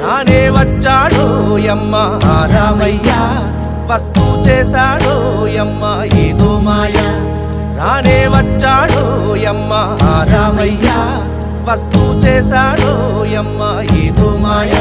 రానే వచ్చాడో యమ్మ రామయ్య వస్తూ చేశాడో యమ్మ ఏదో మాయ రానే వచ్చాడో యమ్మ రామయ్య వస్తూ చేశాడో యమ్మ ఏదో మాయ